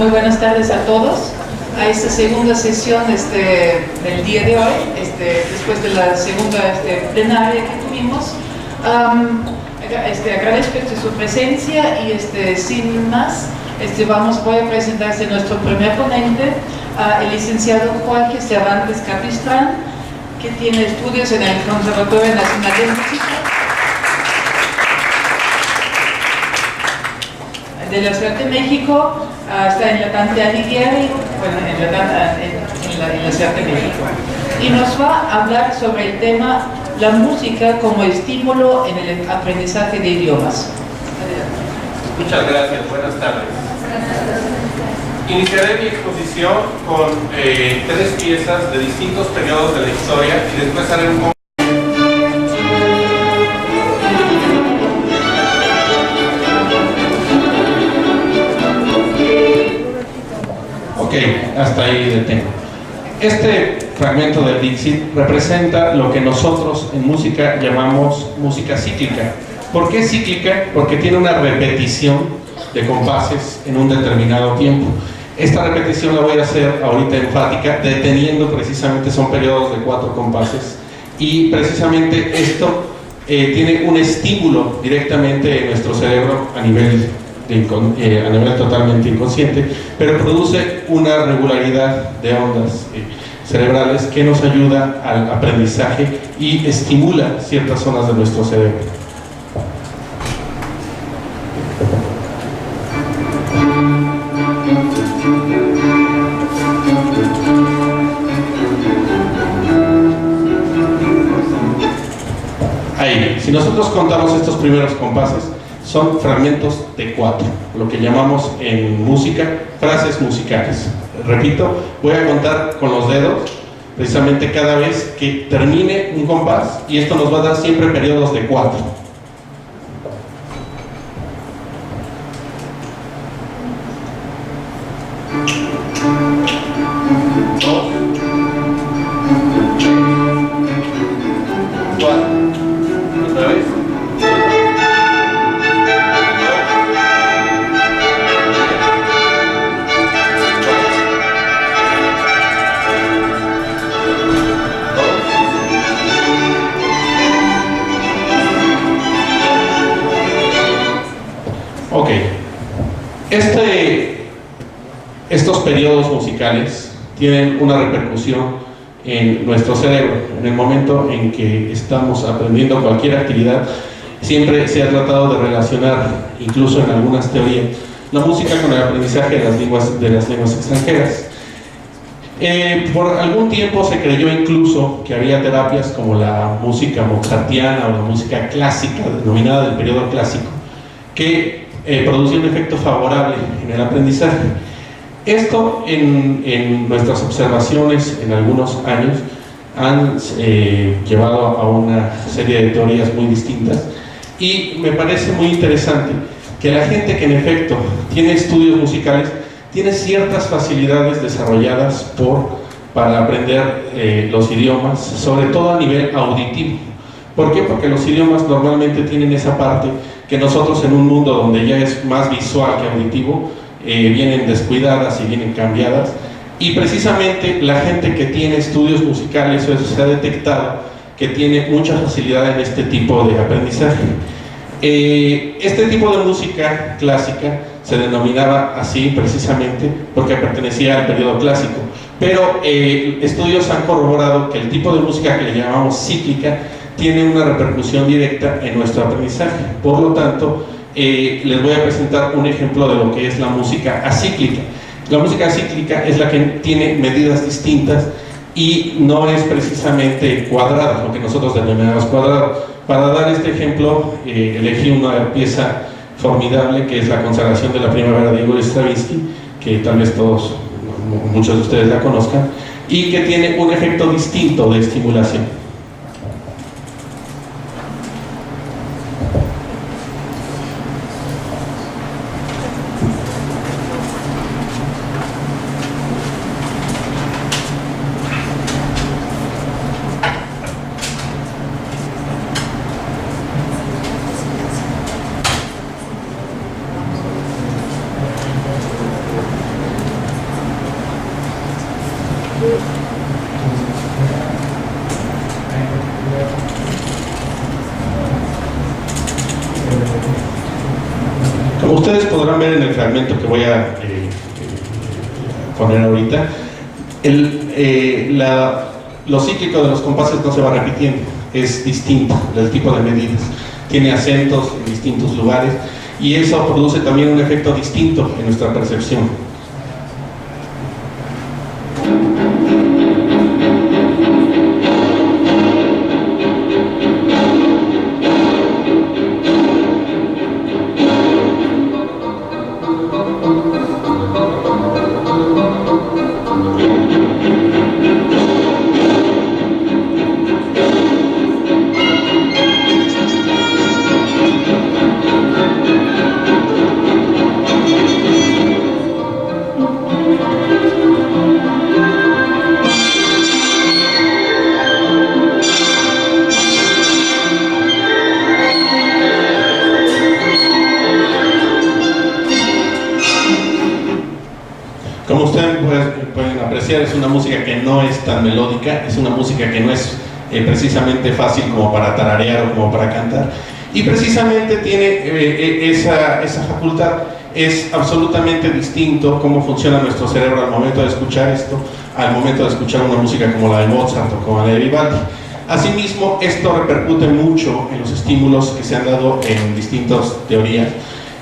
Muy buenas tardes a todos a esta segunda sesión del día de hoy, después de la segunda plenaria que tuvimos. Agradezco su presencia y sin más voy a presentar nuestro primer ponente, el licenciado Jorge Cervantes Capistrán, que tiene estudios en el Conservatorio Nacional de Música de la Ciudad de México. Está en la Dante Alighieri, en la Ciudad de México, y nos va a hablar sobre el tema la música como estímulo en el aprendizaje de idiomas. Muchas gracias, buenas tardes. Iniciaré mi exposición con 3 piezas de distintos periodos de la historia y después haré un Ok, hasta ahí detengo. Este fragmento del Dixit representa lo que nosotros en música llamamos música cíclica. ¿Por qué cíclica? Porque tiene una repetición de compases en un determinado tiempo. Esta repetición la voy a hacer ahorita enfática, deteniendo precisamente, son periodos de 4 compases, y precisamente esto tiene un estímulo directamente en nuestro cerebro a nivel totalmente inconsciente, pero produce una regularidad de ondas cerebrales que nos ayuda al aprendizaje y estimula ciertas zonas de nuestro cerebro. Ahí, si nosotros contamos estos primeros compases, son fragmentos de 4, lo que llamamos en música frases musicales. Repito, voy a contar con los dedos precisamente cada vez que termine un compás, y esto nos va a dar siempre periodos de 4. Ok, estos periodos musicales tienen una repercusión en nuestro cerebro. En el momento en que estamos aprendiendo cualquier actividad, siempre se ha tratado de relacionar, incluso en algunas teorías, la música con el aprendizaje de las lenguas extranjeras. Por algún tiempo se creyó incluso que había terapias como la música mozartiana o la música clásica, denominada del periodo clásico, que producía un efecto favorable en el aprendizaje. Esto en nuestras observaciones en algunos años han llevado a una serie de teorías muy distintas, y me parece muy interesante que la gente que en efecto tiene estudios musicales tiene ciertas facilidades desarrolladas para aprender los idiomas, sobre todo a nivel auditivo. ¿Por qué? Porque los idiomas normalmente tienen esa parte que nosotros, en un mundo donde ya es más visual que auditivo, vienen descuidadas y vienen cambiadas, y precisamente la gente que tiene estudios musicales, eso se ha detectado que tiene mucha facilidad en este tipo de aprendizaje. Este tipo de música clásica se denominaba así precisamente porque pertenecía al periodo clásico, pero estudios han corroborado que el tipo de música que le llamamos cíclica tiene una repercusión directa en nuestro aprendizaje. Por lo tanto, les voy a presentar un ejemplo de lo que es la música acíclica. La música acíclica es la que tiene medidas distintas y no es precisamente cuadrada, lo que nosotros denominamos cuadrado. Para dar este ejemplo, elegí una pieza formidable que es la Consagración de la Primavera de Igor Stravinsky, que tal vez muchos de ustedes la conozcan, y que tiene un efecto distinto de estimulación. ustedes podrán ver en el fragmento que voy a poner ahorita, lo cíclico de los compases no se va repitiendo, es distinto el tipo de medidas, tiene acentos en distintos lugares y eso produce también un efecto distinto en nuestra percepción. Como ustedes pueden apreciar, es una música que no es tan melódica, es una música que no es precisamente fácil como para tararear o como para cantar, y precisamente tiene esa facultad. Es absolutamente distinto cómo funciona nuestro cerebro al momento de escuchar esto, al momento de escuchar una música como la de Mozart o como la de Vivaldi. Asimismo, esto repercute mucho en los estímulos que se han dado en distintas teorías,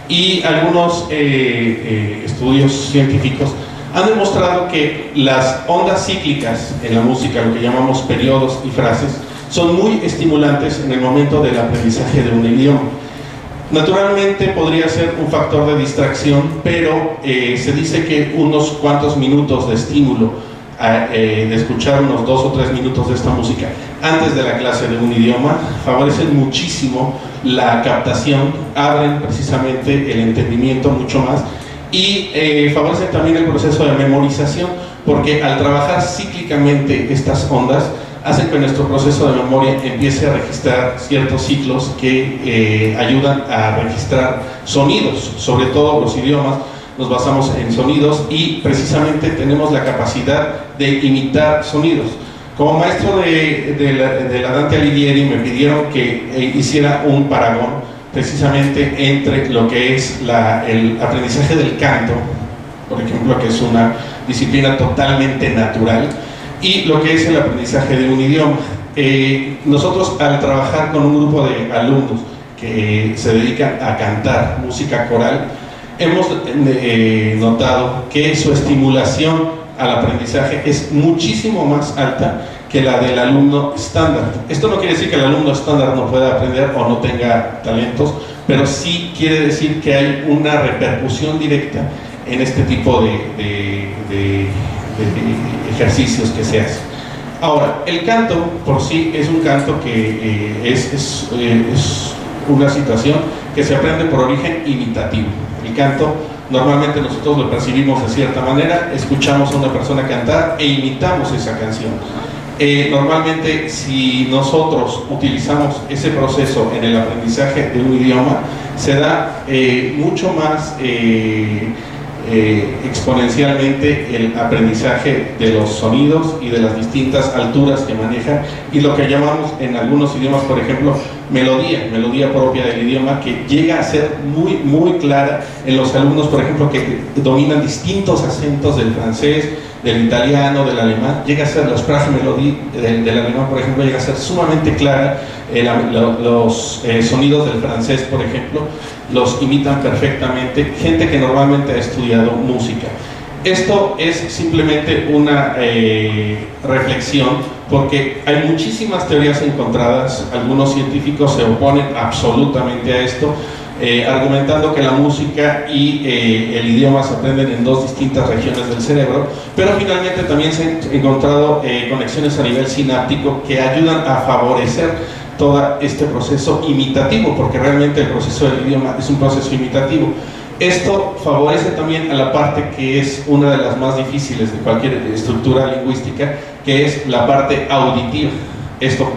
y algunos estudios científicos han demostrado que las ondas cíclicas en la música, lo que llamamos periodos y frases, son muy estimulantes en el momento del aprendizaje de un idioma. Naturalmente podría ser un factor de distracción, pero se dice que unos cuantos minutos de estímulo, de escuchar unos 2 o 3 minutos de esta música antes de la clase de un idioma, favorecen muchísimo la captación, abren precisamente el entendimiento mucho más, y favorecen también el proceso de memorización, porque al trabajar cíclicamente estas ondas hacen que nuestro proceso de memoria empiece a registrar ciertos ciclos que ayudan a registrar sonidos. Sobre todo los idiomas nos basamos en sonidos y precisamente tenemos la capacidad de imitar sonidos. Como maestro de la Dante Alighieri me pidieron que hiciera un paragón precisamente entre lo que es el aprendizaje del canto, por ejemplo, que es una disciplina totalmente natural, y lo que es el aprendizaje de un idioma. Nosotros, al trabajar con un grupo de alumnos que se dedican a cantar música coral, hemos notado que su estimulación al aprendizaje es muchísimo más alta que la del alumno estándar. Esto no quiere decir que el alumno estándar no pueda aprender o no tenga talentos, pero sí quiere decir que hay una repercusión directa en este tipo de ejercicios que se hacen. Ahora, el canto por sí es un canto que es una situación que se aprende por origen imitativo. El canto normalmente nosotros lo percibimos de cierta manera, escuchamos a una persona cantar e imitamos esa canción. Normalmente, si nosotros utilizamos ese proceso en el aprendizaje de un idioma, se da mucho más exponencialmente el aprendizaje de los sonidos y de las distintas alturas que manejan, y lo que llamamos en algunos idiomas, por ejemplo, melodía propia del idioma, que llega a ser muy clara en los alumnos, por ejemplo, que dominan distintos acentos del francés, del italiano, del alemán. Llega a ser la Sprachmelodie del alemán, por ejemplo, llega a ser sumamente clara. Los sonidos del francés, por ejemplo, los imitan perfectamente gente que normalmente ha estudiado música. Esto es simplemente una reflexión, porque hay muchísimas teorías encontradas. Algunos científicos se oponen absolutamente a esto, argumentando que la música y el idioma se aprenden en dos distintas regiones del cerebro, pero finalmente también se han encontrado conexiones a nivel sináptico que ayudan a favorecer todo este proceso imitativo, porque realmente el proceso del idioma es un proceso imitativo. Esto favorece también a la parte que es una de las más difíciles de cualquier estructura lingüística, que es la parte auditiva. Esto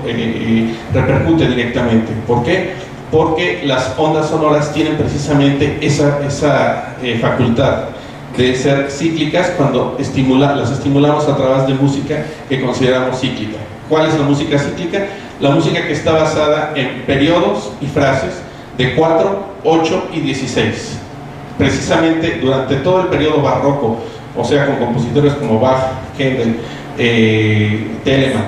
repercute directamente. ¿Por qué? Porque las ondas sonoras tienen precisamente esa facultad de ser cíclicas cuando las estimulamos a través de música que consideramos cíclica. ¿Cuál es la música cíclica? La música que está basada en periodos y frases de 4, 8 y 16. precisamente durante todo el periodo barroco, o sea, con compositores como Bach, Händel, Telemann,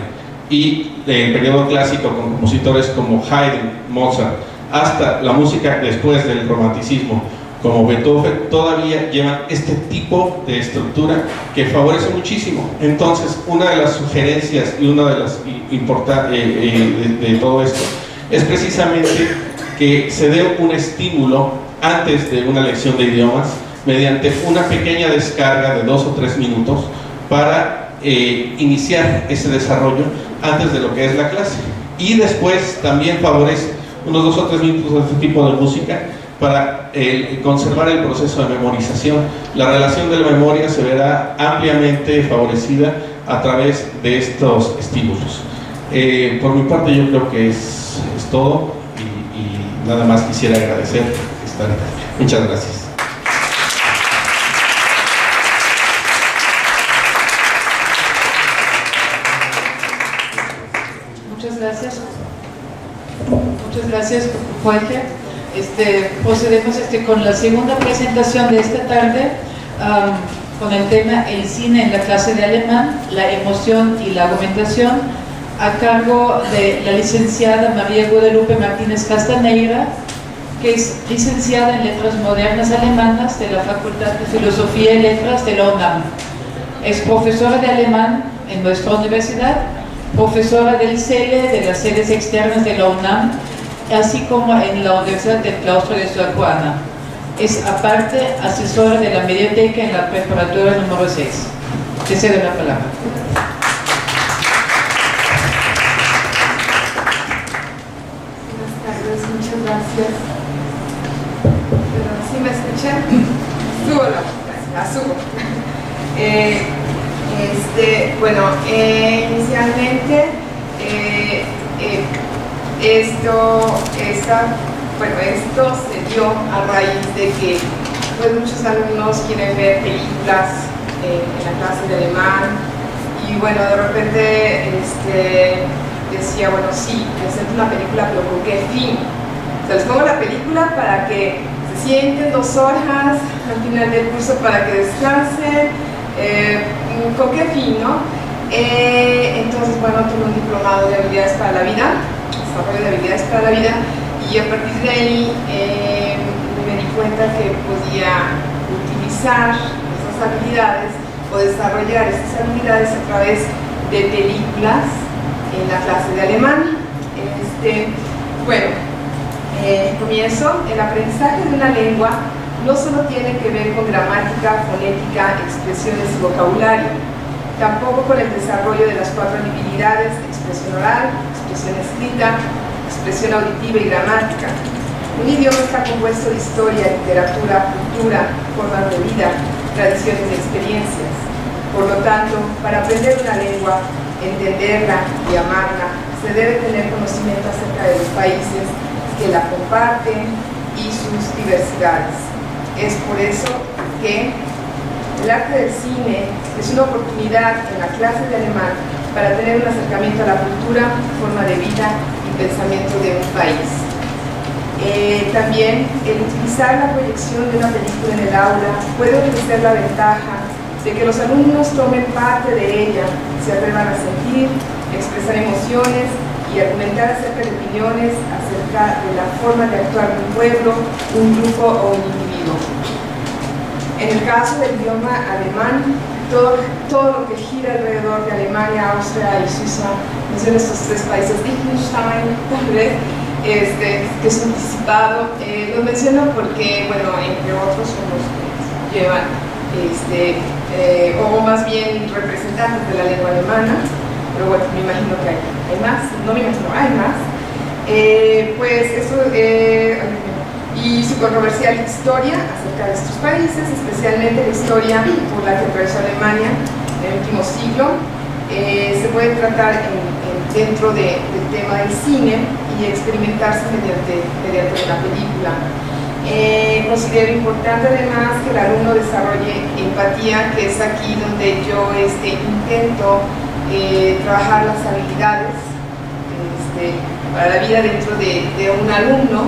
y el periodo clásico con compositores como Haydn, Mozart, hasta la música después del romanticismo, como Beethoven, todavía llevan este tipo de estructura que favorece muchísimo. Entonces, una de las sugerencias y una de las importantes de todo esto es precisamente que se dé un estímulo antes de una lección de idiomas mediante una pequeña descarga de 2 o 3 minutos para iniciar ese desarrollo antes de lo que es la clase, y después también favorece unos 2 o 3 minutos de este tipo de música para conservar el proceso de memorización. La relación de la memoria se verá ampliamente favorecida a través de estos estímulos. Por mi parte yo creo que es todo, y nada más quisiera agradecer estar acá. Muchas gracias. Muchas gracias, Jorge. Procedemos con la segunda presentación de esta tarde, con el tema El cine en la clase de alemán, la emoción y la argumentación, a cargo de la licenciada María Guadalupe Martínez Castaneira, que es licenciada en Letras Modernas Alemanas de la Facultad de Filosofía y Letras de la UNAM. Es profesora de alemán en nuestra universidad, profesora del CELE, de las sedes externas de la UNAM, así como en la Universidad del Claustro de Sor Juana. Es aparte asesora de la Medioteca en la preparatoria número 6. Te cedo la palabra. Buenas tardes, muchas gracias. ¿Sí me escuchan? Subo la subo. Inicialmente esto se dio a raíz de que muchos alumnos quieren ver películas en la clase de alemán, y de repente decía, sí, presento una película, pero ¿con qué fin? O sea, les pongo la película para que se sienten 2 horas al final del curso para que descansen. ¿Con qué fin, no? Entonces, tuve un diplomado de habilidades para la vida, desarrollo de habilidades para la vida, y a partir de ahí me di cuenta que podía utilizar esas habilidades o desarrollar esas habilidades a través de películas en la clase de alemán. Comienzo. El aprendizaje de una lengua no solo tiene que ver con gramática, fonética, expresiones y vocabulario, tampoco con el desarrollo de las 4 habilidades: expresión oral, expresión escrita, expresión auditiva y gramática. Un idioma está compuesto de historia, literatura, cultura, formas de vida, tradiciones y experiencias. Por lo tanto, para aprender una lengua, entenderla y amarla, se debe tener conocimiento acerca de los países que la comparten y sus diversidades. Es por eso que el arte del cine es una oportunidad en la clase de alemán para tener un acercamiento a la cultura, forma de vida y pensamiento de un país. También el utilizar la proyección de una película en el aula puede ofrecer la ventaja de que los alumnos tomen parte de ella, se atrevan a sentir, expresar emociones y argumentar acerca de opiniones acerca de la forma de actuar de un pueblo, un grupo o un individuo. En el caso del idioma alemán, todo lo que gira alrededor de Alemania, Austria y Suiza, menciono estos 3 países, Liechtenstein, tal vez, que es anticipado. Lo menciono porque, entre otros son los que llevan, o más bien representantes de la lengua alemana, pero me imagino que hay más, no me imagino, hay más. Y su controversial historia acerca de estos países, especialmente la historia por la que atravesó Alemania en el último siglo, se puede tratar dentro del tema del cine y experimentarse mediante una película. Considero importante además que el alumno desarrolle empatía, que es aquí donde yo intento trabajar las habilidades para la vida dentro de un alumno.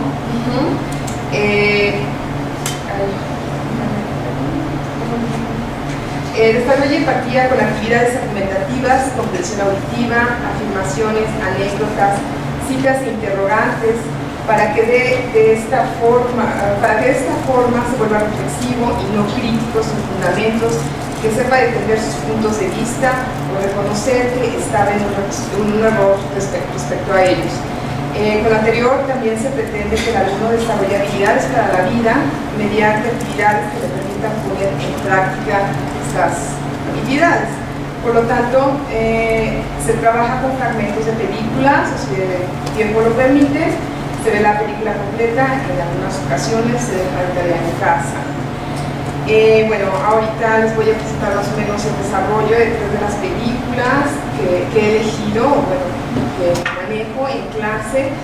Desarrolla empatía con actividades argumentativas, comprensión auditiva, afirmaciones, anécdotas, citas e interrogantes, para que de esta forma se vuelva reflexivo y no crítico sus fundamentos, que sepa defender sus puntos de vista o reconocer que estaba en un error respecto a ellos. Con lo anterior también se pretende que el alumno desarrolle habilidades para la vida mediante actividades que le permitan poner en práctica estas habilidades. Por lo tanto, se trabaja con fragmentos de películas, o si el tiempo lo permite, se ve la película completa, en algunas ocasiones se deja de tarea en casa. Bueno, ahorita les voy a presentar más o menos el desarrollo de 3 de las películas que he elegido, bueno, que manejo en clase.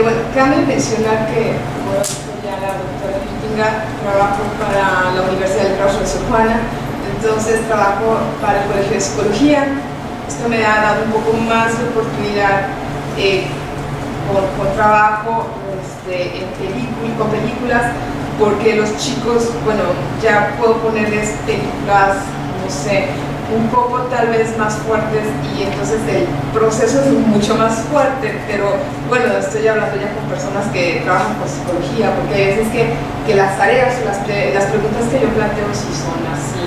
Bueno, cabe mencionar que, como ya la doctora Litinga, trabajo para la Universidad del Claustro de Sor Juana, entonces trabajo para el Colegio de Psicología. Esto me ha dado un poco más de oportunidad con trabajo con películas, porque los chicos, bueno, ya puedo ponerles películas, no sé, un poco tal vez más fuertes, y entonces el proceso es mucho más fuerte, pero bueno, estoy hablando ya con personas que trabajan con psicología, porque hay veces que las tareas o las preguntas que yo planteo sí son así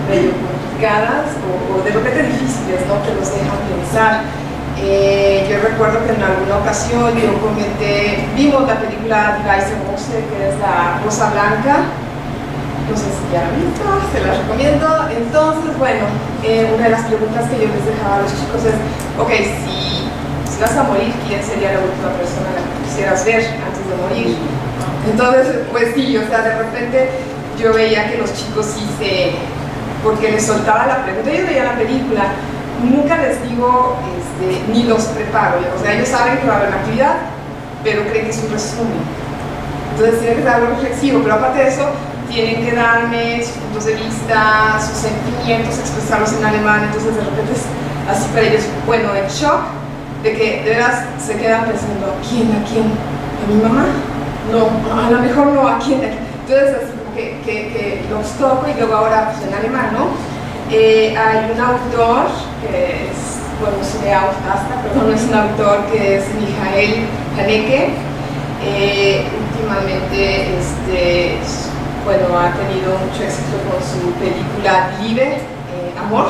medio complicadas o de repente difíciles, ¿no? Que los dejan pensar. Yo recuerdo que en alguna ocasión yo vimos la película de Weiser Mose, que es La Rosa Blanca. No sé si ya la han visto, se la recomiendo. Entonces, bueno, una de las preguntas que yo les dejaba a los chicos es: ok, si vas a morir, ¿quién sería la última persona a la que quisieras ver antes de morir? Entonces, pues sí, o sea, de repente yo veía que los chicos porque les soltaba la pregunta, yo veía la película, nunca les digo, ni los preparo, o sea, ellos saben que va a haber una actividad, pero creen que es un resumen. Entonces tienen que ser algo reflexivo, pero aparte de eso, tienen que darme sus puntos de vista, sus sentimientos, expresarlos en alemán. Entonces de repente es así para ellos, bueno, en shock, de que de veras se quedan pensando: ¿a quién? ¿A mi mamá? No, a lo mejor no, ¿a quién? Entonces así como que los toco, y luego ahora pues en alemán, ¿no? Hay un autor que es, bueno, es un autor que es Michael Haneke. Últimamente bueno, ha tenido mucho éxito con su película Liebe, Amor.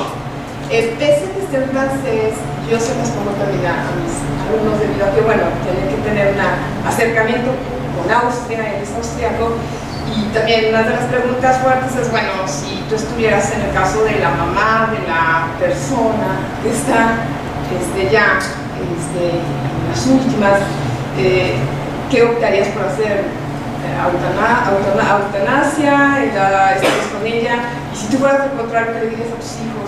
Pese a que esté en francés, yo se las pongo también a mis alumnos, debido a que, bueno, tienen que tener un acercamiento con Austria, él es austriaco. Y también una de las preguntas fuertes es: bueno, si tú estuvieras en el caso de la mamá de la persona que está ya en las últimas, ¿qué optarías por hacer? Eutanasia, estarías con ella, y si tú fueras al contrario, ¿qué le dirías a tus hijos?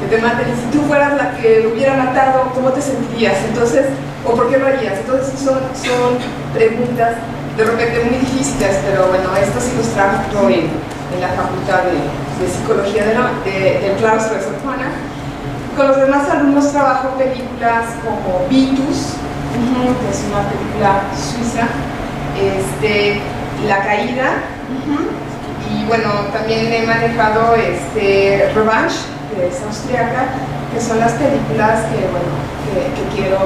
Que te maten, y si tú fueras la que lo hubiera matado, ¿cómo te sentirías? Entonces, ¿o por qué lo harías? Entonces son preguntas de repente muy difíciles, pero bueno, esto sí los trabajo en la Facultad de Psicología del Claustro de Sor Juana. Con los demás alumnos trabajo películas como Vitus, que es una película suiza, La Caída, y bueno, también he manejado Revanche, que es austriaca, que son las películas que quiero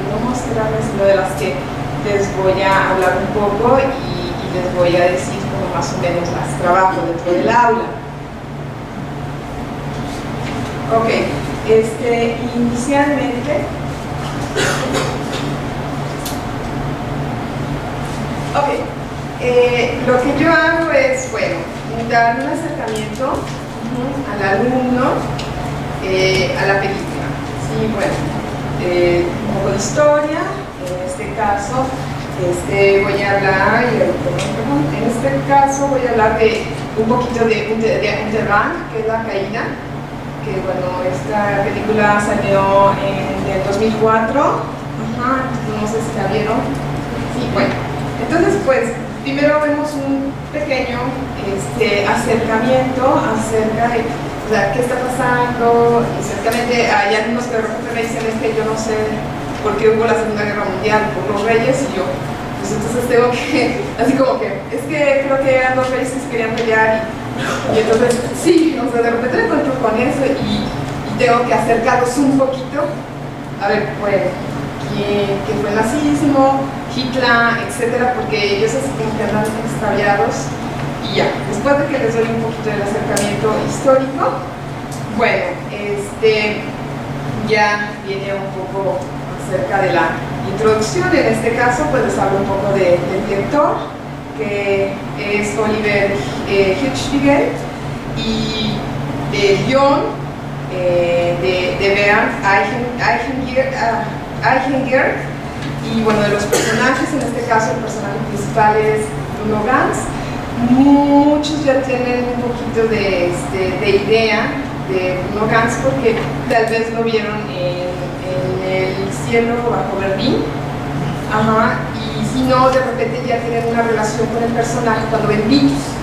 no mostrarles, sino de las que les voy a hablar un poco y les voy a decir como más o menos las trabajo dentro del aula. Ok, inicialmente, lo que yo hago es, bueno, dar un acercamiento al alumno a la película. Sí, bueno, un poco de historia. En este caso, voy a hablar, en este caso voy a hablar de un poquito de Untergang, que es La Caída, que bueno, esta película salió en el 2004, no sé si la vieron. Sí, bueno, entonces pues primero vemos un pequeño acercamiento acerca de, o sea, qué está pasando. Y ciertamente hay algunos que de repente me dicen: es que yo no sé por qué hubo la Segunda Guerra Mundial, por los reyes, y yo, pues entonces tengo que, así como que, es que creo que eran los reyes que se querían pelear, y Y entonces, sí, o sea, de repente me encuentro con eso y tengo que acercarlos un poquito. A ver, pues, ¿qué fue el nazismo, Hitler, etcétera? Porque ellos así como que andan extraviados. Y ya, después de que les doy un poquito del acercamiento histórico, bueno, ya viene un poco acerca de la introducción. En este caso, pues les hablo un poco del director, que es Oliver Hirschfeld, y del guión de Bernd Eichinger, y bueno, de los personajes, en este caso el personaje principal es Bruno Ganz. Muchos ya tienen un poquito de idea de Bruno Ganz porque tal vez lo vieron en El cielo bajo Berlín. Ajá. Y si no, de repente ya tienen una relación con el personaje cuando ven Vitus.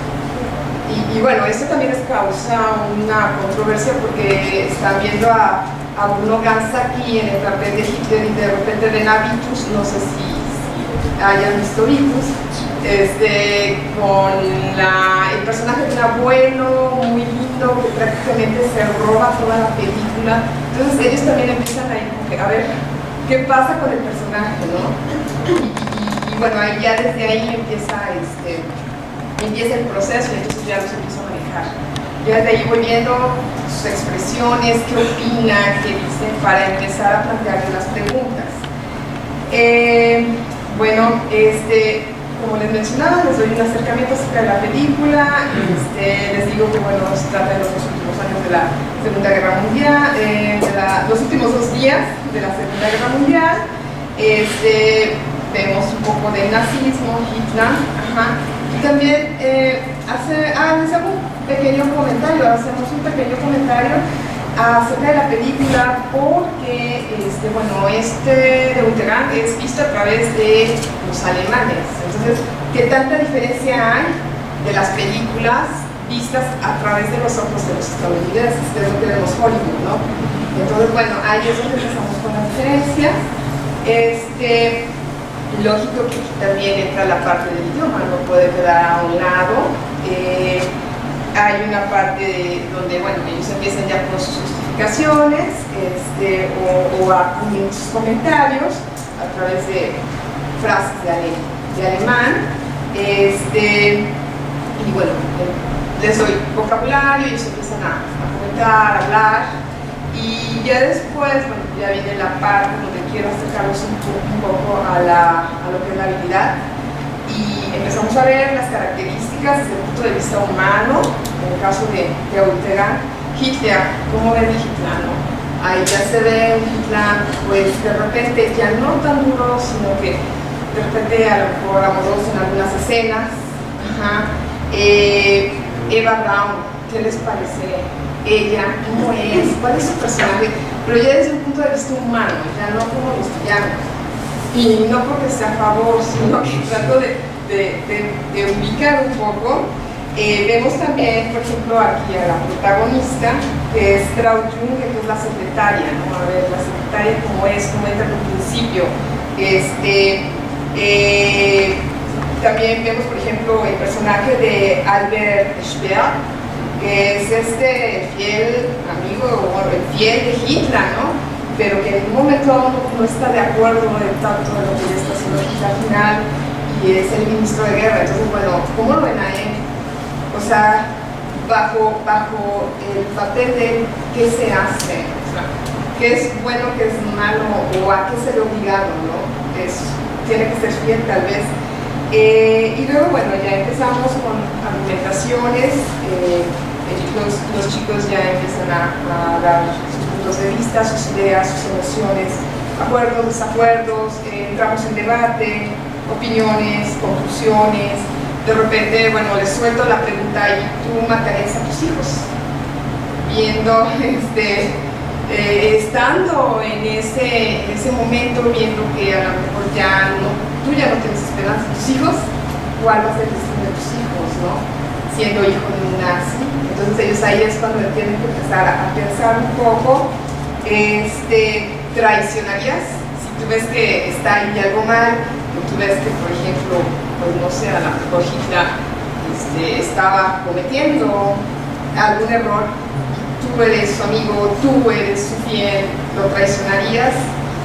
Y bueno, esto también les causa una controversia porque están viendo a Bruno Ganz aquí en el papel de Hitler y de repente ven a Vitus, no sé si hayan visto Vitus, con el personaje de un abuelo muy lindo que prácticamente se roba toda la película. Entonces ellos también empiezan ahí como que a ver qué pasa con el personaje, ¿no? Y bueno, ahí ya desde ahí empieza el proceso y entonces ya los empiezo a manejar. Ya desde ahí voy viendo sus expresiones, qué opina, qué dice, para empezar a plantearle las preguntas. Bueno, como les mencionaba, les doy un acercamiento acerca de la película. Les digo que bueno, se trata de los últimos años de la Segunda Guerra Mundial, los últimos 2 días de la Segunda Guerra Mundial. Vemos un poco del nazismo, Hitler, ajá. Y también les hago un pequeño comentario, hacemos un pequeño comentario acerca de la película porque de Untergang es visto a través de los alemanes. Entonces, ¿qué tanta diferencia hay de las películas vistas a través de los ojos de los estadounidenses, que es lo que vemos Hollywood, ¿no? Entonces, bueno, ahí es donde empezamos con las diferencias. Lógico que aquí también entra la parte del idioma, no puede quedar a un lado. Hay una parte donde, bueno, ellos empiezan ya con sus justificaciones o a unir sus comentarios a través de frases de alemán. Y bueno, les doy vocabulario, ellos empiezan a comentar, a hablar. Y ya después, bueno, ya viene la parte donde quiero acercarlos un poco a lo que es la habilidad. Y empezamos a ver las características desde el punto de vista humano, en el caso de Untergang. Hitler, ¿cómo ven Hitler, no? Ahí ya se ve un Hitler, pues de repente ya no tan duro, sino que de repente a lo mejor amoroso en algunas escenas. Ajá. Eva Braun, ¿qué les parece? Ella, ¿cómo es? ¿Cuál es su personaje? Pero ya desde un punto de vista humano, ya no como los villanos. Y no porque esté a favor, sino que trato de ubicar un poco. Vemos también, por ejemplo, aquí a la protagonista, que es Traut Junge, que es la secretaria, ¿no? A ver, la secretaria cómo entra en un principio. También vemos, por ejemplo, el personaje de Albert Speer, que es fiel amigo, o el fiel de Hitler, ¿no? Pero que en un momento no está de acuerdo en tanto de lo que ya está haciendo Hitler al final, y es el ministro de guerra. Entonces, bueno, ¿cómo lo ven a él? O sea, bajo el papel de qué se hace, o sea, qué es bueno, qué es malo, o a qué ser obligado, ¿no? Tiene que ser fiel tal vez. Y luego, bueno, ya empezamos con argumentaciones. Los chicos ya empiezan a dar sus puntos de vista, sus ideas, sus emociones, acuerdos, desacuerdos, entramos en debate, opiniones, conclusiones. De repente, bueno, les suelto la pregunta: ¿y tú matarías a tus hijos? Viendo, estando en ese momento, viendo que a lo mejor tú ya no tienes esperanza en tus hijos, ¿cuál va a ser el destino de tus hijos, no? Siendo hijo de un nazi. Entonces ellos ahí es cuando tienen que empezar a pensar un poco. ¿Traicionarías? Si tú ves que está ahí algo mal, o tú ves que, por ejemplo, pues no sé, a lo mejor Hitler estaba cometiendo algún error, tú eres su amigo, tú eres su fiel, ¿lo traicionarías?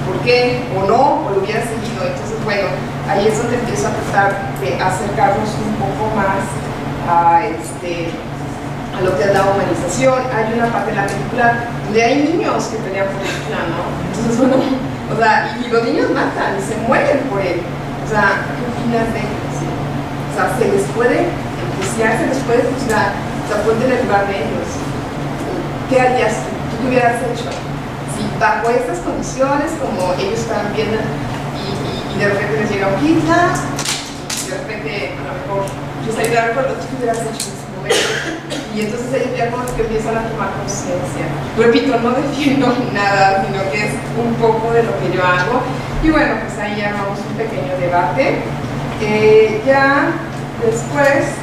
¿Por qué? ¿O no? ¿O lo hubieras seguido? Entonces, bueno, ahí es donde empiezo a tratar de acercarnos un poco más a lo que es la humanización. Hay una parte de la película donde hay niños que pelean por el clan, ¿no? Entonces, bueno, o sea, y los niños matan y se mueren por él. O sea, ¿qué opinas de ellos? ¿Sí? O sea, se les puede enjuiciar, se les puede juzgar, o sea, ponte en el lugar de ellos. ¿Qué harías tú? ¿Tú qué hubieras hecho? Si bajo estas condiciones, como ellos estaban viendo, y de repente les llega un Hitler, y de repente, a lo mejor, les ayudaron con lo que tú hubieras hecho en ese momento. Y entonces ellos ya como que empiezan a tomar conciencia. Repito, no defiendo nada, sino que es un poco de lo que yo hago. Y bueno, pues ahí armamos un pequeño debate. Ya después...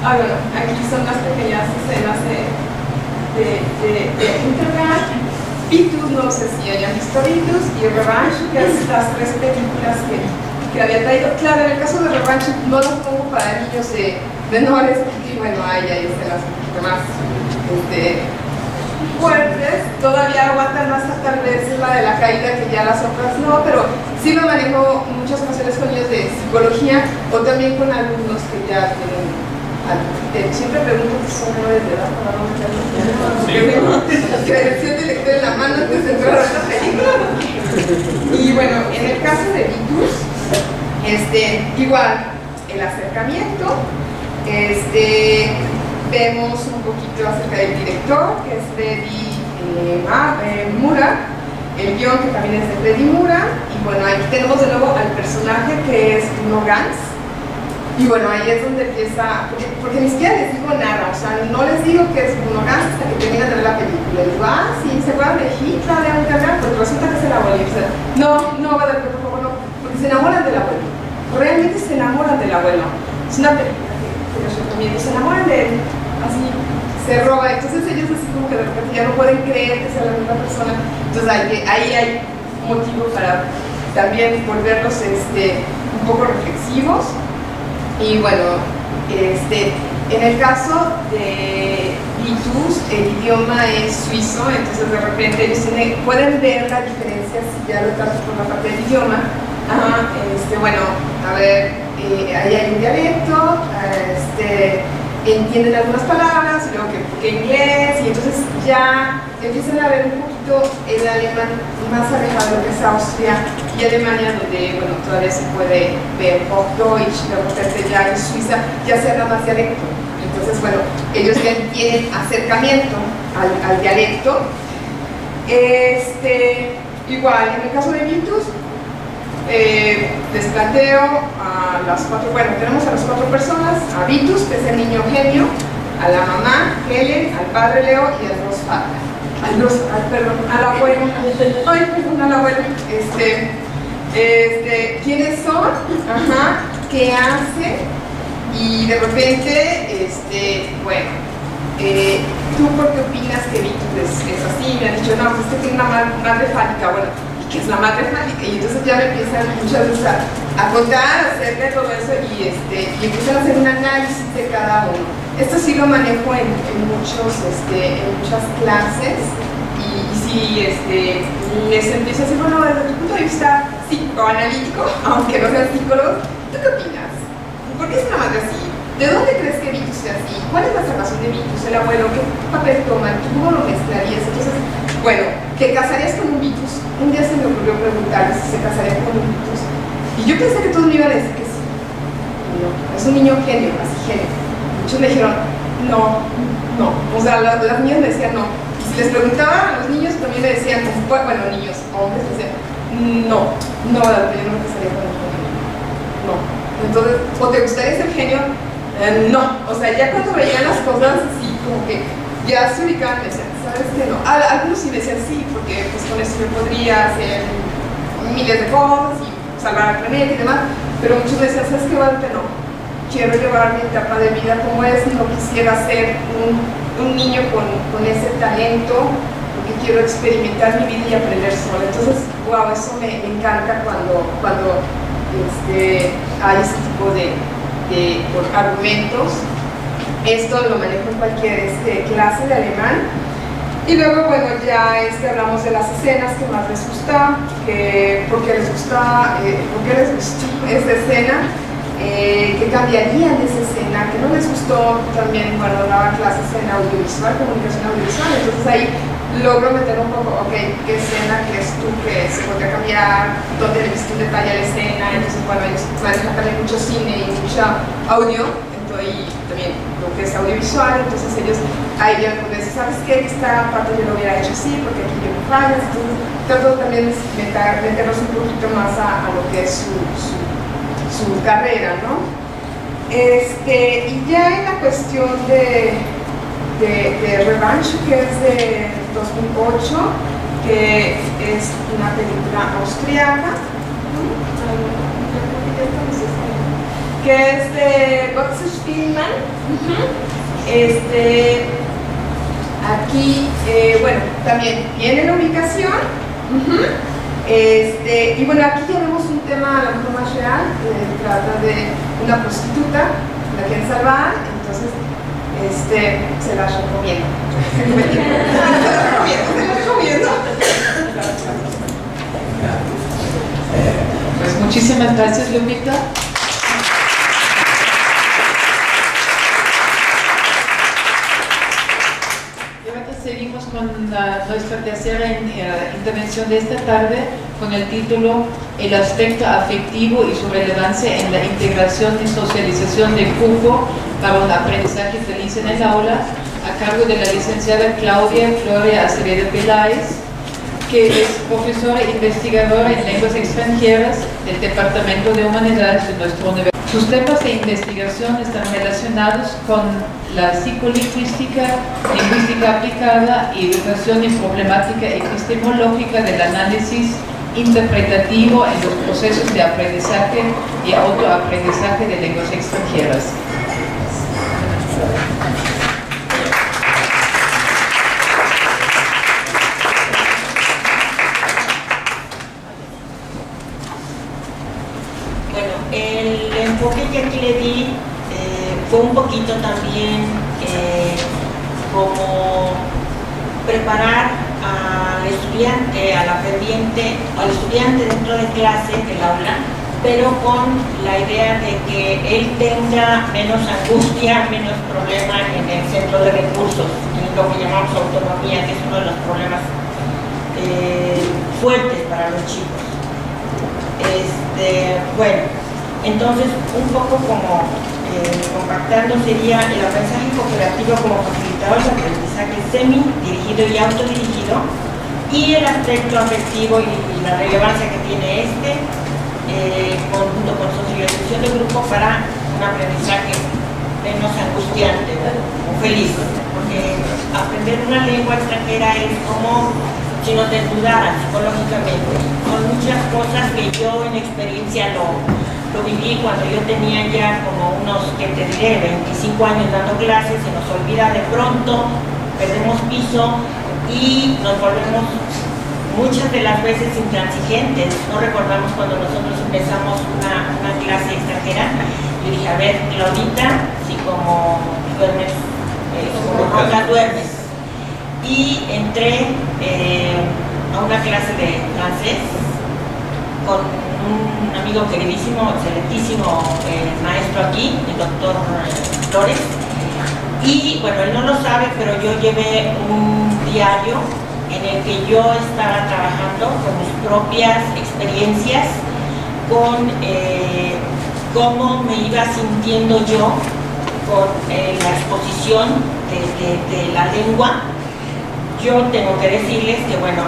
bueno, aquí son las pequeñas escenas de Internet. Vitus, no sé si hayan visto Vitus, y Revenge, que es las tres películas que había traído. Claro, en el caso de Revenge no lo pongo para niños menores, porque bueno, hay escenas un poquito más fuertes, todavía aguantan más tal vez la de la caída que ya las otras no, pero sí lo manejo muchas ocasiones con niños de psicología o también con alumnos que ya tienen. Siempre pregunto si son menores de edad para no meterlos en credencial de lectura en la mano antes de entrar a la película. Y bueno, en el caso de Vitus, igual el acercamiento, vemos un poquito acerca del director, que es Freddy Mura, el guión que también es de Freddy Mura, y bueno, aquí tenemos de nuevo al personaje que es Bruno Ganz. Y bueno, ahí es donde empieza, porque ni siquiera les digo nada, o sea, no les digo que es Bruno Ganz hasta que terminan de ver la película. Les digo, sí, ¿se acuerdan de Hitler, de Internet? Pues resulta que es el abuelo. O sea, no, va de por favor, no, porque se enamoran del abuelo. Realmente se enamoran del abuelo. Es una película que les recomiendo, se enamoran de él, así, se roba. Entonces ellos así como que de repente ya no pueden creer que sea la misma persona. Entonces ahí hay motivo para también volverlos un poco reflexivos. Y bueno, en el caso de Vitus, el idioma es suizo, entonces de repente ellos pueden ver la diferencia si ya lo tratas por la parte del idioma. Bueno, a ver, ahí hay un dialecto, entienden algunas palabras, luego que inglés, y entonces ya empiezan a ver un poquito el alemán más alejado de lo que es Austria y Alemania, donde bueno, todavía se puede ver Hochdeutsch, de repente ya en Suiza ya se habla más dialecto. Entonces, bueno, ellos ya tienen acercamiento al dialecto. Igual, en el caso de Vitus, les planteo a las cuatro, bueno, tenemos a las cuatro personas, a Vitus, que es el niño genio, a la mamá, Helen, al padre Leo y al Großvater. Al abuelo. Al abuelo. ¿Quiénes son? ¿Qué hace? Y de repente, bueno, ¿tú por qué opinas que Vitus es así? Me han dicho, no, pues tiene una madre fálica. Bueno, ¿y qué es la madre fálica? Y entonces ya me empiezan muchas veces a contar acerca de todo eso y empiezan a hacer un análisis de cada uno. Esto sí lo manejo en muchas clases y sí, les empiezo a decir, bueno, desde tu punto de vista psicoanalítico, aunque no sean psicólogos, ¿tú qué opinas? ¿Por qué es una madre así? ¿De dónde crees que Vitus sea así? ¿Cuál es la salvación de Vitus? ¿El abuelo? ¿Qué papel toma? ¿Cómo lo mezclarías? Entonces, bueno, ¿te casarías con un Vitus? Un día se me ocurrió preguntarles si se casarían con un Vitus. Y yo pensé que todos me iban a decir que sí. No, es un niño genio, así genio. Muchos me dijeron, no. O sea, las niñas me decían no. Y si les preguntaba a los niños, también me decían, bueno, niños, hombres, me decían, no, yo no me casaría con un genio. No. Entonces, ¿o te gustaría ser genio? No. O sea, ya cuando veían las cosas así, como que ya se ubicaban, me decían, ¿sabes qué no? Algunos sí me decían sí, porque pues con eso yo podría hacer miles de cosas y salvar al planeta y demás, pero muchos me decían, ¿sabes qué, Walter? No. Quiero llevar mi etapa de vida como es, no quisiera ser un niño con ese talento, porque quiero experimentar mi vida y aprender sola. Entonces, wow, eso me encanta cuando hay ese tipo de argumentos. Esto lo manejo en cualquier clase de alemán. Y luego, bueno, ya hablamos de las escenas que más les gusta, por qué les gustó esta escena, qué cambiarían de esa escena, que no les gustó. También, bueno, daba clases en audiovisual, comunicación audiovisual, entonces ahí logro meter un poco, ok, qué escena crees tú que se podría cambiar, dónde le viste un detalle a la escena. Entonces, bueno, ellos manejan también mucho cine y mucho audio, y también lo que es audiovisual. Entonces ellos ahí ya me dicen, ¿sabes qué? Esta parte yo lo hubiera hecho así, porque aquí yo me fallas. Entonces trato también de meterlos un poquito más a lo que es su carrera, ¿no? Y ya en la cuestión de Revanche, que es de 2008, que es una película austriaca, que es de Götze Spielmann. Aquí, bueno, también viene la ubicación. Y bueno, aquí ya vemos un tema a lo mejor más real. Trata de una prostituta, la quieren salvar, entonces se la recomiendo. Se la recomiendo. Pues muchísimas gracias, Lupita. Seguimos con nuestra tercera intervención de esta tarde con el título El aspecto afectivo y su relevancia en la integración y socialización del cupo para un aprendizaje feliz en el aula, a cargo de la licenciada Claudia Gloria Acevedo Peláez, que es profesora e investigadora en lenguas extranjeras del Departamento de Humanidades de nuestra universidad. Sus temas de investigación están relacionados con la psicolingüística, lingüística aplicada y educación y problemática epistemológica del análisis interpretativo en los procesos de aprendizaje y autoaprendizaje de lenguas extranjeras. El enfoque que aquí le di fue un poquito también como preparar al estudiante, al aprendiente, al estudiante dentro de clase, del aula, pero con la idea de que él tenga menos angustia, menos problema en el centro de recursos, en lo que llamamos autonomía, que es uno de los problemas fuertes para los chicos. Bueno, entonces un poco como compactando sería el aprendizaje cooperativo como facilitador de aprendizaje semi-dirigido y autodirigido, y el aspecto afectivo y la relevancia que tiene junto con socialización de grupo para un aprendizaje menos angustiante o feliz, porque aprender una lengua extranjera es como si nos desnudaran psicológicamente. Son muchas cosas que yo en experiencia lo viví cuando yo tenía ya como unos, que te diré, 25 años dando clases. Se nos olvida de pronto, perdemos piso y nos volvemos muchas de las veces intransigentes. No recordamos cuando nosotros empezamos una clase extranjera. Yo dije, a ver, Claudita, si como duermes, como roncas duermes. Y entré a una clase de francés con un amigo queridísimo, excelentísimo maestro aquí, el doctor Flores. Y bueno, él no lo sabe, pero yo llevé un diario en el que yo estaba trabajando con mis propias experiencias, con cómo me iba sintiendo yo con la exposición de la lengua. Yo tengo que decirles que, bueno,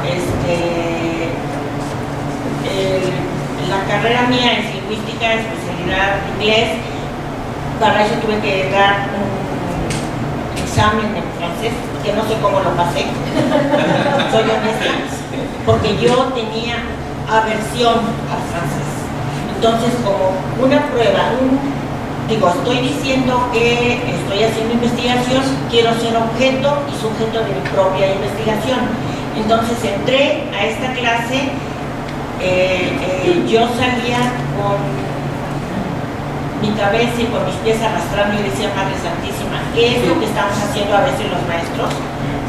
la carrera mía es lingüística, especialidad inglés. Para eso tuve que dar un examen en francés, que no sé cómo lo pasé, soy honesta, porque yo tenía aversión al francés. Entonces, como una prueba, estoy diciendo que estoy haciendo investigación, quiero ser objeto y sujeto de mi propia investigación. Entonces entré a esta clase yo salía con mi cabeza y con mis pies arrastrando y decía, Madre Santísima, ¿qué es lo que estamos haciendo a veces los maestros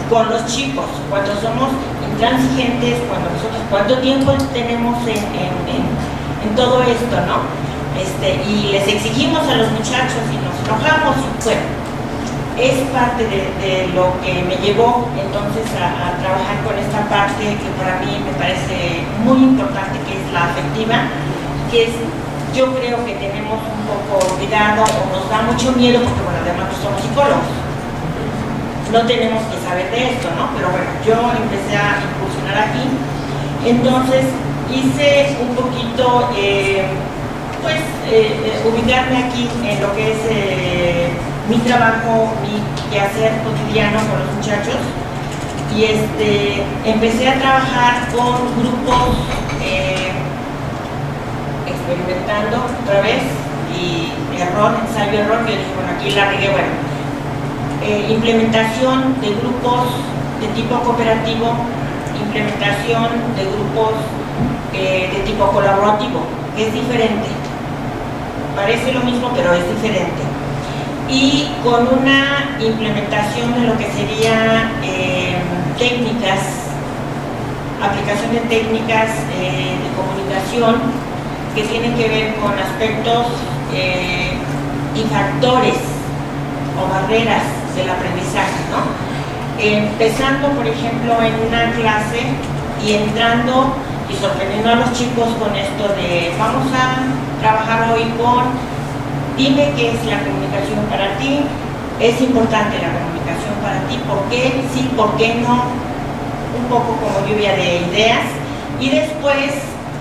con los chicos? Cuando somos intransigentes, ¿cuánto tiempo tenemos en todo esto, no? Y les exigimos a los muchachos y nos enojamos, y bueno, es parte de lo que me llevó entonces a trabajar con esta parte que para mí me parece muy importante, que es la afectiva, que es, yo creo que tenemos un poco olvidado o nos da mucho miedo porque, bueno, además no somos psicólogos, no tenemos que saber de esto, ¿no? Pero bueno, yo empecé a incursionar aquí, entonces hice un poquito, ubicarme aquí en lo que es mi trabajo, mi quehacer cotidiano con los muchachos, y empecé a trabajar con grupos, experimentando otra vez, y ensayo, error, que dije, bueno, aquí la regué, bueno, implementación de grupos de tipo cooperativo, implementación de grupos de tipo colaborativo, que es diferente, parece lo mismo pero es diferente, y con una implementación de lo que sería técnicas, aplicación de técnicas de comunicación que tienen que ver con aspectos y factores o barreras del aprendizaje, ¿no? Empezando, por ejemplo, en una clase y entrando y sorprendiendo a los chicos con esto de vamos a trabajar hoy con dime qué es la comunicación para ti, es importante la comunicación para ti, ¿por qué sí, por qué no? Un poco como lluvia de ideas, y después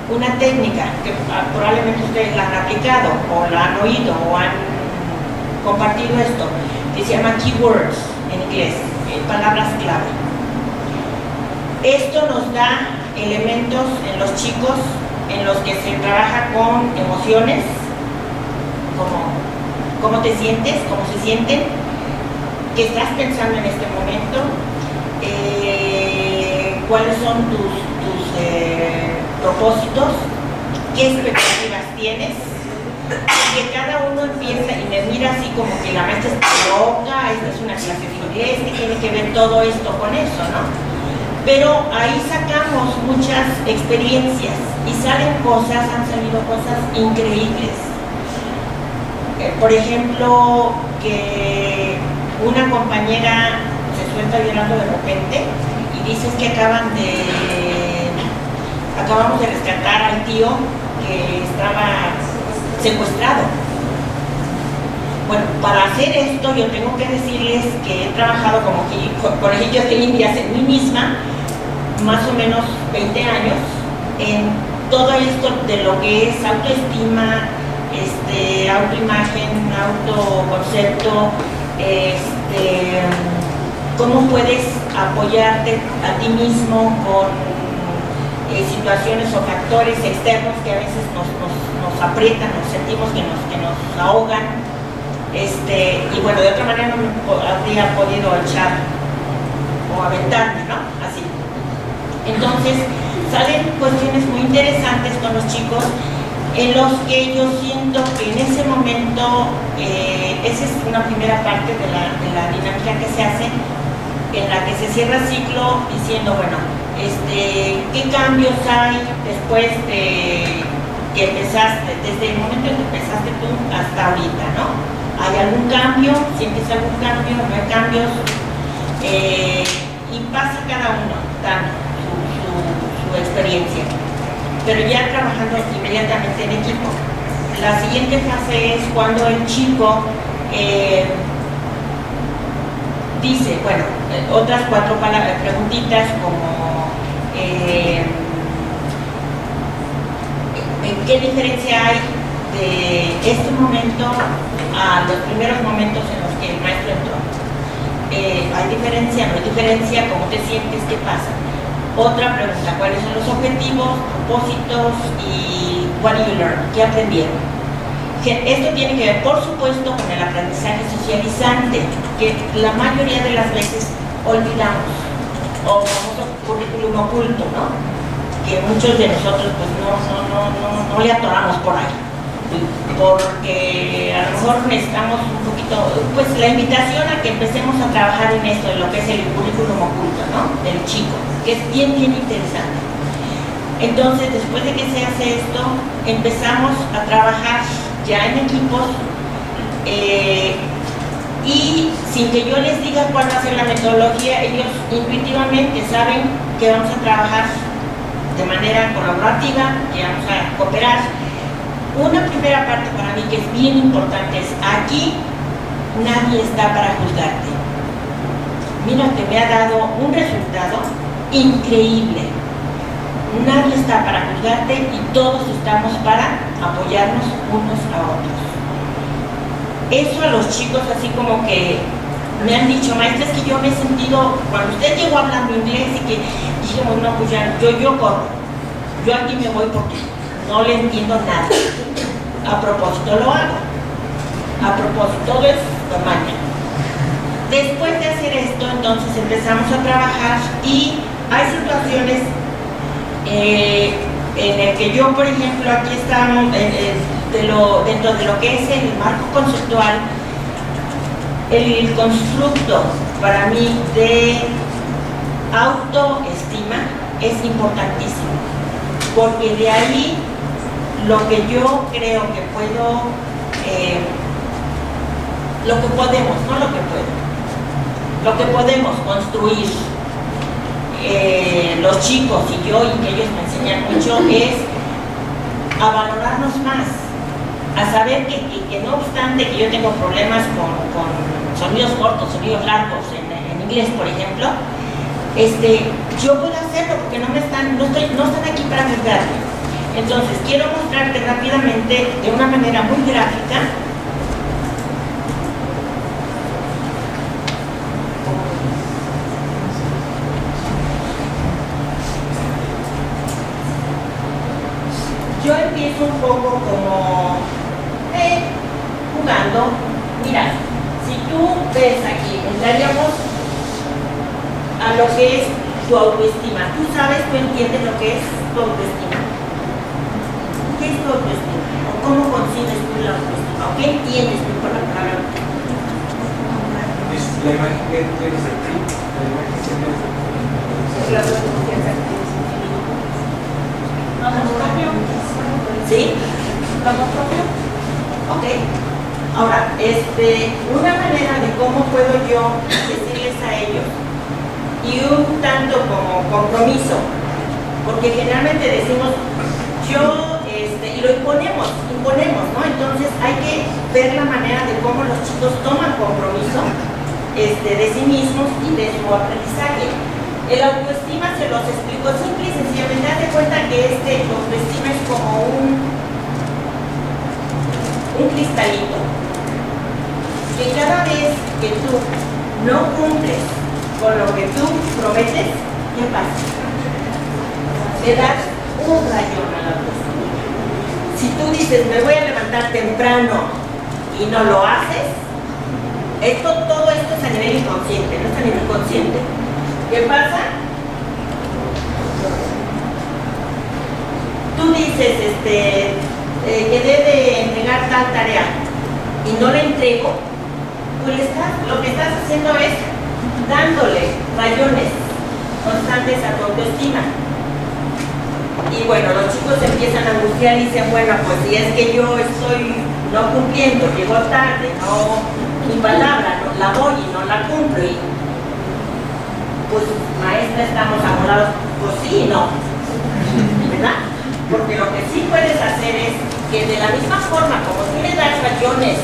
una técnica que probablemente ustedes la han aplicado o la han oído o han compartido esto, que se llama keywords en inglés, palabras clave. Esto nos da elementos en los chicos en los que se trabaja con emociones, como cómo te sientes, cómo se sienten, qué estás pensando en este momento, cuáles son tus propósitos, qué expectativas tienes, y que cada uno empieza y me mira así como que la maestra está loca, esta es una clase de inglés, que tiene que ver todo esto con eso, ¿no? Pero ahí sacamos muchas experiencias y han salido cosas increíbles. Por ejemplo, que una compañera se suelta llorando de repente y dice que acabamos de rescatar al tío que estaba secuestrado. Bueno, para hacer esto yo tengo que decirles que he trabajado como conejillos de indias en mí misma, más o menos 20 años, en todo esto de lo que es autoestima, autoimagen, autoconcepto, cómo puedes apoyarte a ti mismo con situaciones o factores externos que a veces nos aprietan, nos sentimos que nos ahogan, y bueno, de otra manera no me habría podido echar o aventarme, ¿no? Así. Entonces, salen cuestiones muy interesantes con los chicos en los que yo siento que en ese momento, esa es una primera parte de la dinámica que se hace, en la que se cierra el ciclo diciendo, bueno, ¿qué cambios hay después de que empezaste, desde el momento en que empezaste tú hasta ahorita, ¿no? ¿Hay algún cambio? ¿Sientes algún cambio? ¿No hay cambios? Y pasa cada uno dando su experiencia, pero ya trabajando inmediatamente en equipo. La siguiente fase es cuando el chico dice, bueno, otras 4 preguntitas como ¿qué diferencia hay de este momento a los primeros momentos en los que el maestro entró? ¿Hay diferencia? ¿No hay diferencia? ¿Cómo te sientes? ¿Qué pasa? Otra pregunta, ¿cuáles son los objetivos, propósitos y what do you learn? ¿Qué aprendieron? Esto tiene que ver, por supuesto, con el aprendizaje socializante, que la mayoría de las veces olvidamos, o famoso currículum oculto, ¿no? que muchos de nosotros pues no le atoramos por ahí, porque a lo mejor necesitamos un poquito, pues la invitación a que empecemos a trabajar en esto, de lo que es el currículum oculto, ¿no? Del chico, que es bien interesante. Entonces, después de que se hace esto, empezamos a trabajar ya en equipos, y sin que yo les diga cuál va a ser la metodología, ellos intuitivamente saben que vamos a trabajar de manera colaborativa, que vamos a cooperar. Una primera parte para mí que es bien importante es: aquí nadie está para juzgarte. Mira que me ha dado un resultado increíble. Nadie está para juzgarte y todos estamos para apoyarnos unos a otros. Eso a los chicos, así como que me han dicho, maestra, es que yo me he sentido, cuando usted llegó hablando inglés y que dijimos, no, pues ya, yo corro, yo aquí me voy porque no le entiendo nada. A propósito lo hago, a propósito, todo es tamaño. Después de hacer esto, entonces empezamos a trabajar y hay situaciones en el que yo, por ejemplo, aquí estamos dentro de lo que es el marco conceptual, el constructo para mí de autoestima es importantísimo, porque de ahí lo que yo creo que puedo, lo que podemos, no lo que puedo, lo que podemos construir los chicos y yo, y que ellos me enseñan mucho, es a valorarnos más, a saber que no obstante que yo tengo problemas con sonidos cortos, sonidos largos en inglés, por ejemplo, yo puedo hacerlo porque no están aquí para juzgarme. Entonces, quiero mostrarte rápidamente, de una manera muy gráfica, yo empiezo un poco como jugando. Mira, si tú ves aquí, entraríamos a lo que es tu autoestima. Tú sabes, tú entiendes lo que es tu autoestima. ¿Qué es tu autoestima? ¿O cómo concibes tú la autoestima? ¿O qué entiendes tú por la palabra autoestima? Es la imagen que tienes de ti, la imagen que tienes de ti. La autoconfianza que tienes en ti. ¿Amor propio? ¿Sí? ¿Amor propio? Ok. Ahora, una manera de cómo puedo yo decirles a ellos, y un tanto como compromiso, porque generalmente decimos yo, y lo imponemos, ¿no? Entonces hay que ver la manera de cómo los chicos toman compromiso de sí mismos y de su aprendizaje. El autoestima se los explico simple y sencillamente. Haz de cuenta que autoestima es como un cristalito, que cada vez que tú no cumples con lo que tú prometes, ¿qué pasa? Le das un rayón a la autoestima. Si tú dices, me voy a levantar temprano y no lo haces, todo esto es a nivel inconsciente, no es a nivel consciente. ¿Qué pasa? Tú dices que debe entregar tal tarea y no la entrego, pues lo que estás haciendo es dándole rayones constantes a tu autoestima. Y bueno, los chicos empiezan a angustiar y dicen, bueno, pues si es que yo estoy no cumpliendo, llego tarde, mi palabra no la doy y no la cumplo, y pues maestra, estamos amorados, pues sí y no, ¿verdad? Porque lo que sí puedes hacer es que de la misma forma como tú le das rayones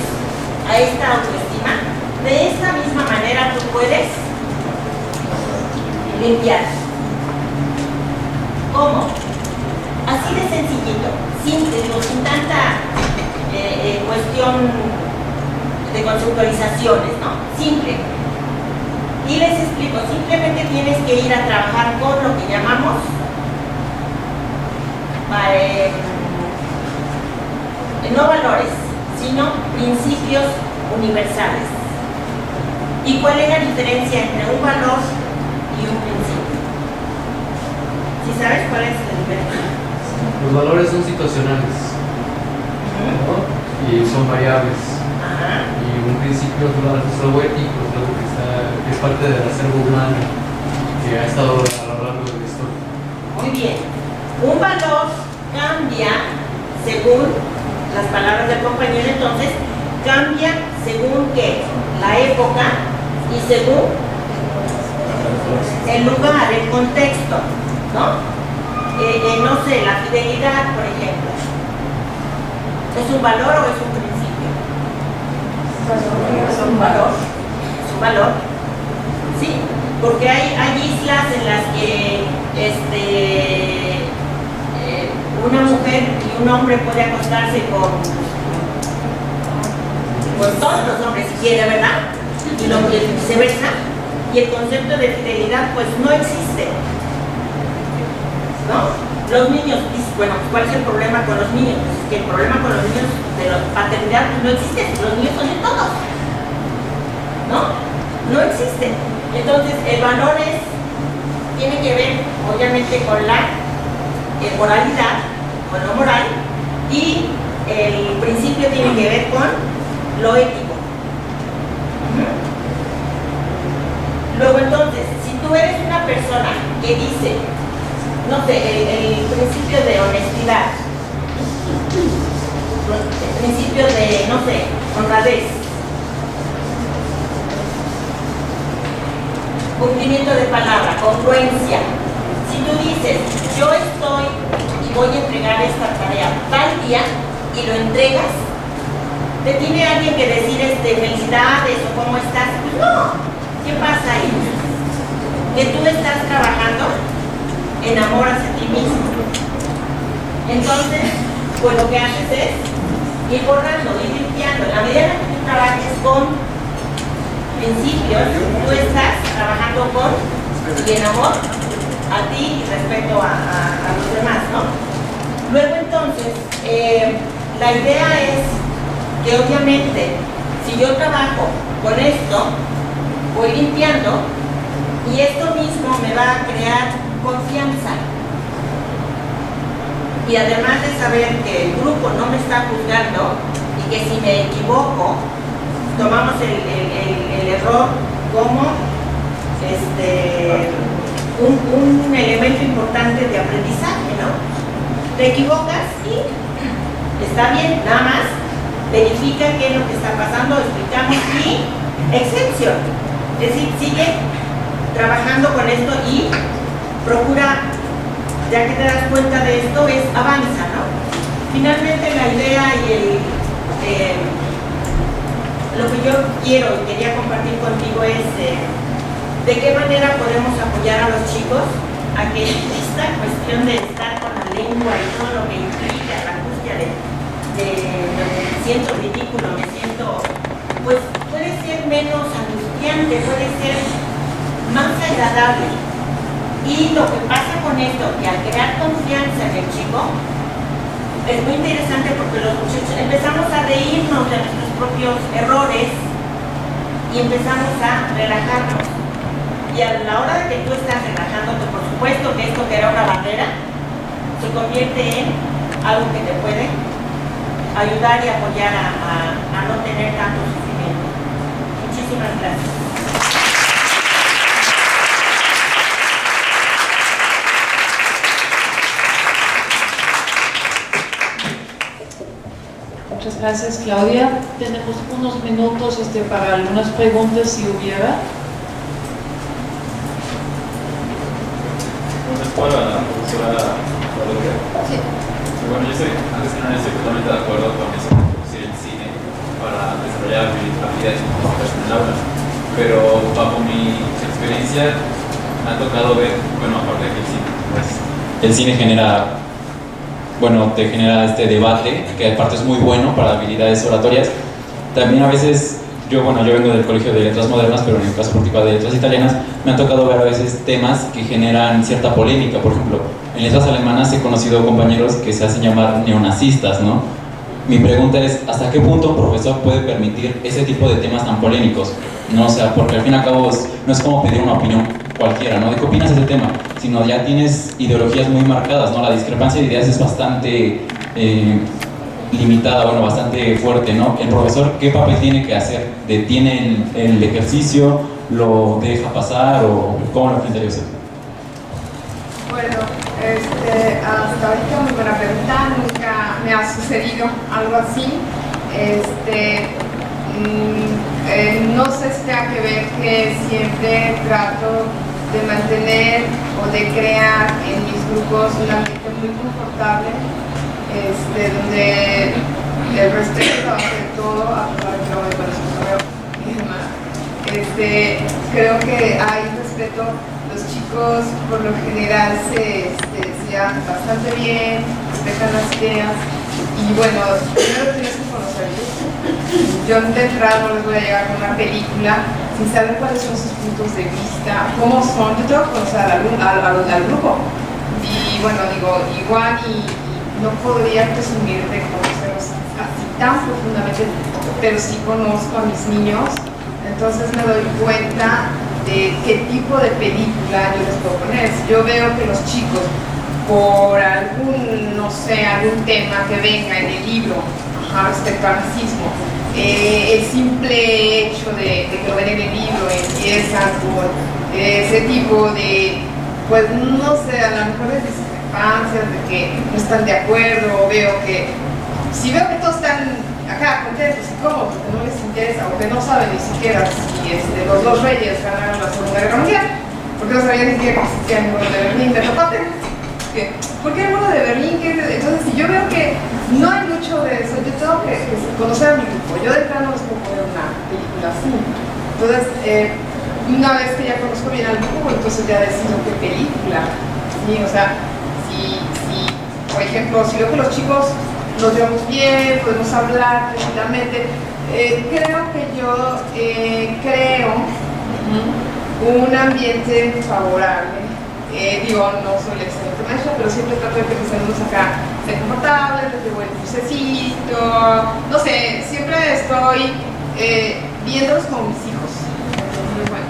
a esta autoestima, de esta misma manera tú puedes limpiar. ¿Cómo? Así de sencillito, sin tanta cuestión de conceptualizaciones, ¿no? Simple. Y les explico, simplemente tienes que ir a trabajar con lo que llamamos no valores, sino principios universales. ¿Y cuál es la diferencia entre un valor y un principio? ¿Sí sabes cuál es la diferencia? Los valores son situacionales, ¿no? Y son variables. Y un principio es algo ético, es algo que es parte del acervo humano que ha estado a lo largo de la historia. Muy bien. Un valor cambia según las palabras del compañero, entonces cambia según ¿qué? La época y según el lugar, el contexto, ¿no? No sé, la fidelidad, por ejemplo, ¿es un valor o es un principio? Es un valor. Es un valor. Sí, porque hay islas en las que una mujer y un hombre puede acostarse con todos los hombres si quiere, ¿verdad? Y viceversa. Y el concepto de fidelidad pues no existe, ¿no? Los niños, bueno, ¿cuál es el problema con los niños? Pues es que el problema con los niños de la paternidad pues no existe, los niños son de todos, ¿no? No existe. Entonces el valor tiene que ver obviamente con la moralidad, con lo moral, y el principio tiene que ver con lo ético. Luego entonces, si tú eres una persona que dice, no sé, el principio de honestidad, el principio de, no sé, honradez, cumplimiento de palabra, congruencia. Si tú dices, yo estoy y voy a entregar esta tarea tal día y lo entregas, ¿te tiene alguien que decir felicidades o cómo estás? Pues no. ¿Qué pasa ahí? Que tú estás trabajando en amor hacia ti mismo. Entonces, pues lo que haces es ir borrando, ir limpiando. En la medida que tú trabajes con principios, tú estás trabajando con y en amor a ti y respecto a los demás, ¿no? Luego entonces, la idea es que obviamente, si yo trabajo con esto, voy limpiando y esto mismo me va a crear confianza. Y además de saber que el grupo no me está juzgando y que si me equivoco, tomamos el error como un elemento importante de aprendizaje, ¿no? Te equivocas y está bien, nada más verifica qué es lo que está pasando, explicamos y excepción. Es decir, sigue trabajando con esto y procura, ya que te das cuenta de esto, avanza, ¿no? Finalmente la idea y lo que yo quiero y quería compartir contigo es de qué manera podemos apoyar a los chicos a que esta cuestión de estar con la lengua y todo lo que implica la angustia de me siento ridículo, me siento, pues puede ser menos angustiante, puede ser más agradable. Y lo que pasa con esto, que al crear confianza en el chico, es muy interesante porque los muchachos empezamos a reírnos de nuestros propios errores y empezamos a relajarnos. Y a la hora de que tú estás relajándote, por supuesto que esto que era una barrera, se convierte en algo que te puede ayudar y apoyar a no tener tanto sufrimiento. Muchísimas gracias. Muchas gracias, Claudia. Tenemos unos minutos para algunas preguntas, si hubiera. Para la profesora Guadalupe. Sí. Bueno, yo antes que nada estoy totalmente de acuerdo con eso de producir el cine para desarrollar habilidades científicas en el aula, pero bajo mi experiencia me ha tocado ver, bueno, aparte de que el cine, pues, el cine genera, bueno, te genera este debate, que aparte es muy bueno para habilidades oratorias. También a veces, yo vengo del Colegio de Letras Modernas, pero en el caso particular de Letras Italianas, me ha tocado ver a veces temas que generan cierta polémica. Por ejemplo, en letras alemanas he conocido compañeros que se hacen llamar neonazistas, ¿no? Mi pregunta es, ¿hasta qué punto un profesor puede permitir ese tipo de temas tan polémicos? No, o sea, porque al fin y al cabo no es como pedir una opinión cualquiera, ¿no? ¿De qué opinas de ese tema? Sino ya tienes ideologías muy marcadas, ¿no? La discrepancia de ideas es bastante limitada, bueno, bastante fuerte, ¿no? El profesor, ¿qué papel tiene que hacer? ¿Detiene el ejercicio? ¿Lo deja pasar? ¿O cómo lo enfrentaría usted? Bueno, hasta ahorita muy buena pregunta, nunca me ha sucedido algo así. No sé si tenga que ver que siempre trato de mantener o de crear en mis grupos un ambiente muy confortable, donde el respeto es la base de todo, a pesar de que no me conozco y demás. Creo que hay respeto. Los chicos por lo general se llevan bastante bien, respetan las ideas y bueno, primero tienes que conocerlos. Yo de entrada no les voy a llegar con una película sin saber cuáles son sus puntos de vista, cómo son. Yo tengo que conocer al grupo y bueno, digo, igual y no podría presumir de conocerlos así tan profundamente, pero sí conozco a mis niños, entonces me doy cuenta de qué tipo de película yo les puedo poner. Si yo veo que los chicos, por algún, no sé, algún tema que venga en el libro respecto al racismo, el simple hecho de que lo ven en el libro empiezan por ese tipo de, pues no sé, a lo mejor de discrepancias, de que no están de acuerdo, o veo que, si veo que todos están acá contentos y cómodos, que no les interesa o que no saben ni siquiera si los dos reyes ganaron la Segunda Guerra Mundial, porque no sabían ni siquiera que existía el muro de Berlín de Topate. ¿Por qué el muro de Berlín? Entonces, si yo veo que no hay mucho de eso, yo tengo que conocer a mi grupo. Yo de plano no les puedo poner una película así. Entonces, una vez que ya conozco bien al grupo, entonces ya decido qué película. ¿Sí? O sea, si, por ejemplo, si veo que los chicos nos llevamos bien, podemos hablar tranquilamente. Creo que yo creo un ambiente favorable. No soy la excelente maestra, pero siempre trato de que mis alumnos acá estén confortables, les llevo el dulcecito, no sé, siempre estoy viéndolos como mis hijos. Entonces, bueno,